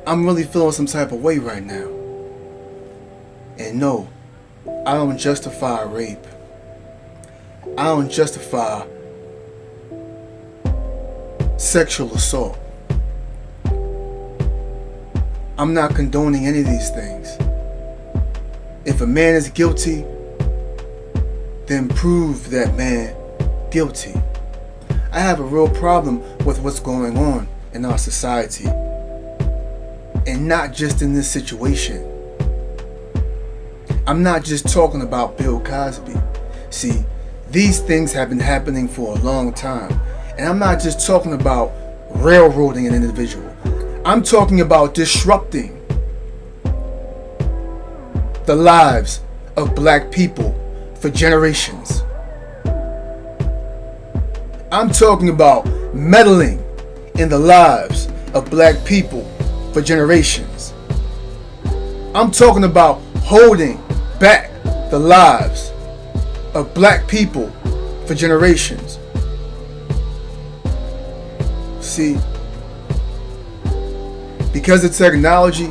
I'm really feeling some type of way right now. And no, I don't justify rape. I don't justify sexual assault. I'm not condoning any of these things. If a man is guilty, then prove that man guilty. I have a real problem with what's going on in our society, and not just in this situation. I'm not just talking about Bill Cosby. See, these things have been happening for a long time, and I'm not just talking about railroading an individual. I'm talking about disrupting the lives of black people for generations. I'm talking about meddling in the lives of black people for generations. I'm talking about holding back the lives of black people for generations. See, because of technology,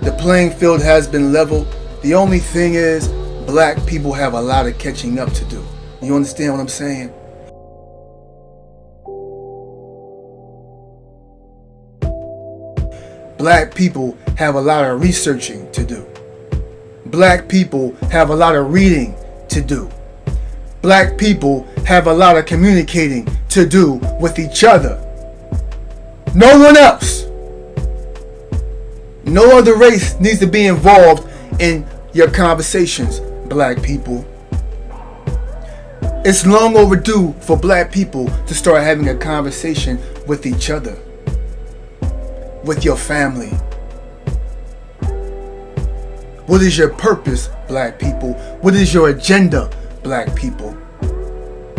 the playing field has been leveled. The only thing is, black people have a lot of catching up to do. You understand what I'm saying? Black people have a lot of researching to do. Black people have a lot of reading to do. Black people have a lot of communicating to do with each other. No one else. No other race needs to be involved in your conversations, black people. It's long overdue for black people to start having a conversation with each other, with your family. What is your purpose, black people? What is your agenda, black people?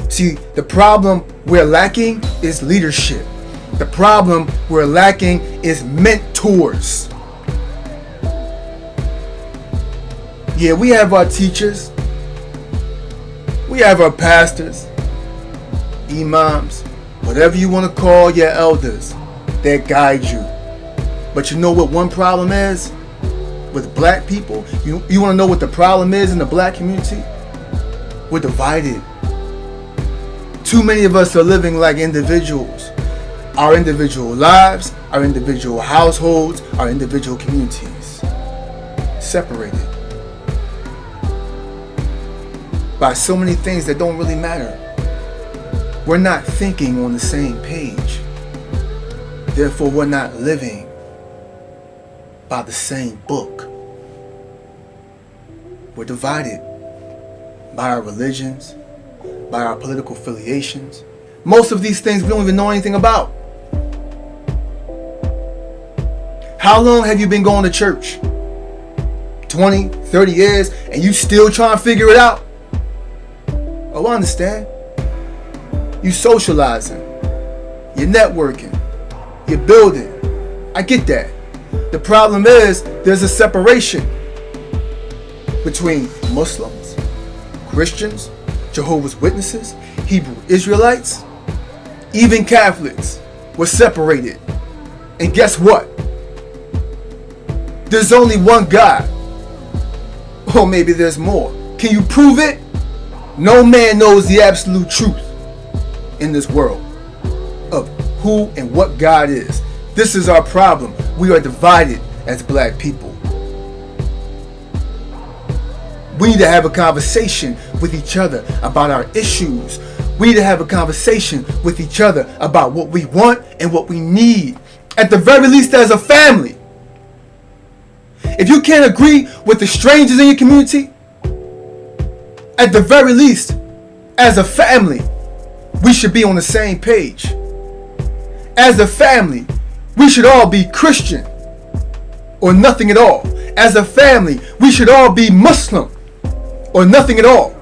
See, the problem we're lacking is leadership. The problem we're lacking is mentors. Yeah, we have our teachers. We have our pastors, imams, whatever you want to call your elders that guide you. But you know what one problem is with black people? You want to know what the problem is in the black community? We're divided. Too many of us are living like individuals. Our individual lives, our individual households, our individual communities. Separated by so many things that don't really matter. We're not thinking on the same page. Therefore, we're not living by the same book. We're divided by our religions, by our political affiliations. Most of these things we don't even know anything about. How long have you been going to church? 20, 30 years, and you still trying to figure it out? Oh, I understand. You socializing, you're networking, you're building. I get that. The problem is there's a separation between Muslims, Christians, Jehovah's Witnesses, Hebrew Israelites, even Catholics were separated. And guess what? There's only one God. Or maybe there's more. Can you prove it? No man knows the absolute truth in this world of who and what God is. This is our problem. We are divided as black people. We need to have a conversation with each other about our issues. We need to have a conversation with each other about what we want and what we need. At the very least, as a family. If you can't agree with the strangers in your community, at the very least, as a family, we should be on the same page. As a family, we should all be Christian or nothing at all. As a family, we should all be Muslim or nothing at all.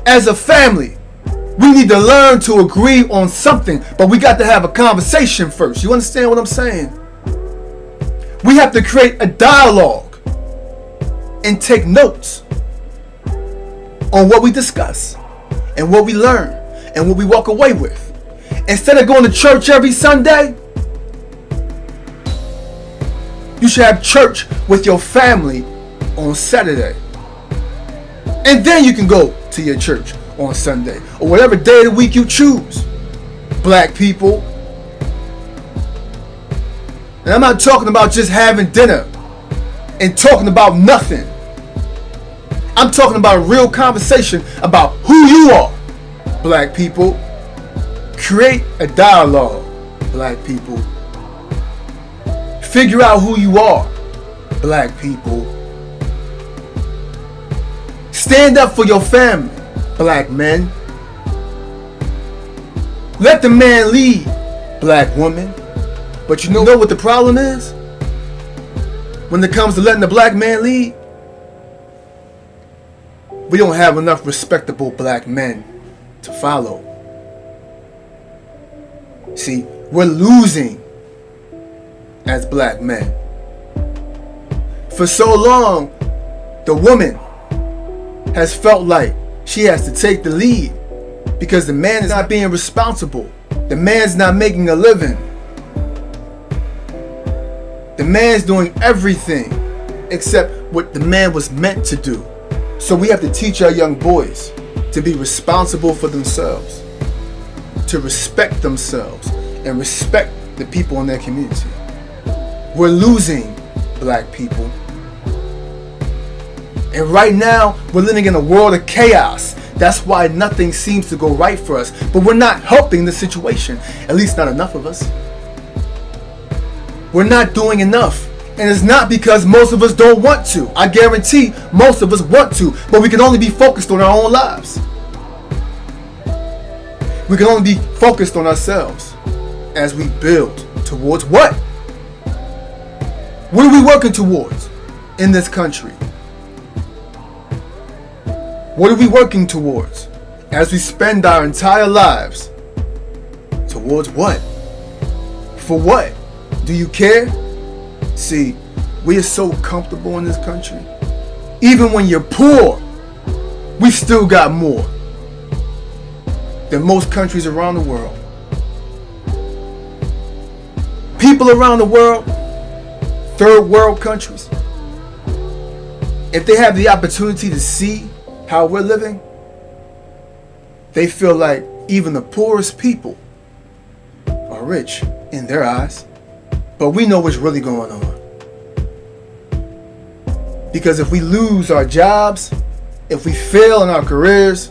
As a family, we need to learn to agree on something, but we got to have a conversation first. You understand what I'm saying? We have to create a dialogue and take notes on what we discuss and what we learn and what we walk away with. Instead of going to church every Sunday, You should have church with your family on Saturday. And then you can go to your church on Sunday or whatever day of the week you choose. Black people. And I'm not talking about just having dinner and talking about nothing. I'm talking about a real conversation about who you are, black people. Create a dialogue, black people. Figure out who you are, black people. Stand up for your family, black men. Let the man lead, black woman. But you know what the problem is? When it comes to letting the black man lead, we don't have enough respectable black men to follow. See, we're losing as black men. For so long, the woman has felt like she has to take the lead because the man is not being responsible. The man's not making a living. The man's doing everything except what the man was meant to do. So we have to teach our young boys to be responsible for themselves, to respect themselves, and respect the people in their community. We're losing, black people. And right now, we're living in a world of chaos. That's why nothing seems to go right for us. But we're not helping the situation. At least not enough of us. We're not doing enough. And it's not because most of us don't want to. I guarantee most of us want to. But we can only be focused on our own lives. We can only be focused on ourselves as we build towards what? What are we working towards in this country? What are we working towards as we spend our entire lives? Towards what? For what? Do you care? See, we are so comfortable in this country. Even when you're poor, we still got more than most countries around the world. People around the world, third world countries, if they have the opportunity to see how we're living, they feel like even the poorest people are rich in their eyes. But we know what's really going on. Because if we lose our jobs, if we fail in our careers,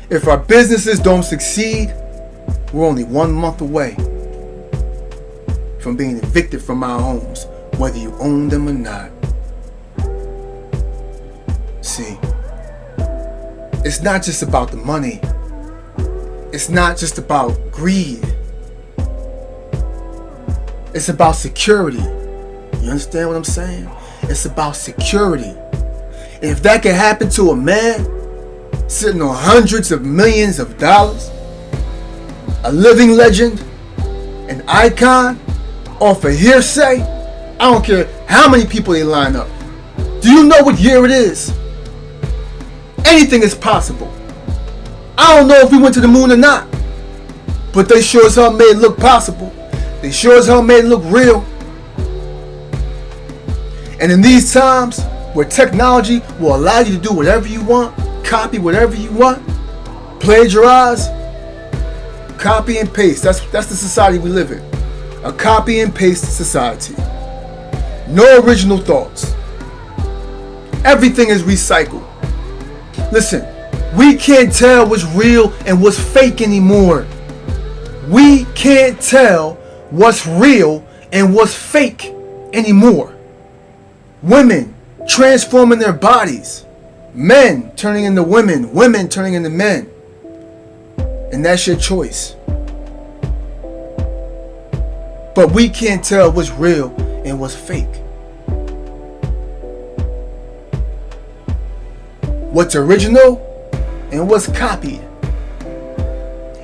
if our businesses don't succeed, we're only 1 month away from being evicted from our homes, whether you own them or not. See, it's not just about the money. It's not just about greed. It's about security. You understand what I'm saying? It's about security. And if that can happen to a man sitting on hundreds of millions of dollars, a living legend, an icon, off a hearsay, I don't care how many people they line up. Do you know what year it is? Anything is possible. I don't know if we went to the moon or not, but they sure as hell made it look possible. They sure as hell made it look real. And in these times where technology will allow you to do whatever you want, copy whatever you want, plagiarize, copy and paste. That's the society we live in. A copy and paste society. No original thoughts. Everything is recycled. Listen, we can't tell what's real and what's fake anymore. We can't tell what's real and what's fake anymore. Women transforming their bodies. Men turning into women. Women turning into men. And that's your choice. But we can't tell what's real and what's fake. What's original and what's copied.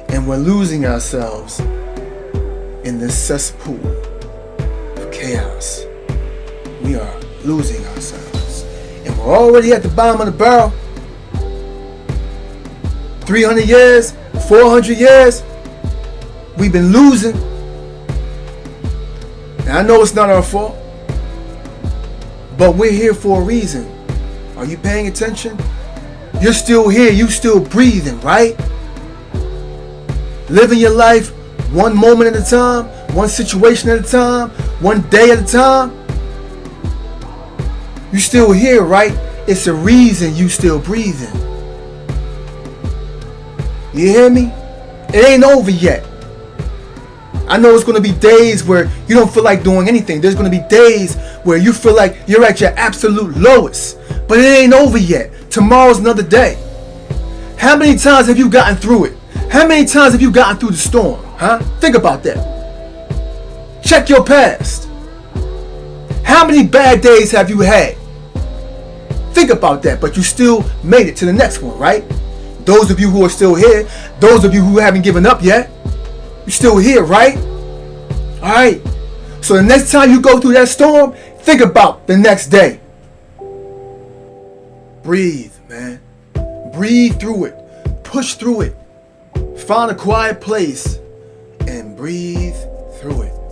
And we're losing ourselves in this cesspool of chaos. We are losing ourselves. And we're already at the bottom of the barrel. 300 years, 400 years, we've been losing. And I know it's not our fault. But we're here for a reason. Are you paying attention? You're still here. You still breathing, right? Living your life one moment at a time, one situation at a time, one day at a time. You still here, right? It's a reason you still breathing. You hear me? It ain't over yet. I know it's going to be days where you don't feel like doing anything. There's going to be days where you feel like you're at your absolute lowest. But it ain't over yet. Tomorrow's another day. How many times have you gotten through it? How many times have you gotten through the storm? Huh? Think about that. Check your past. How many bad days have you had? Think about that. But you still made it to the next one, right? Those of you who are still here, those of you who haven't given up yet, you're still here, right? Alright. So the next time you go through that storm, think about the next day. Breathe, man. Breathe through it. Push through it. Find a quiet place and breathe through it.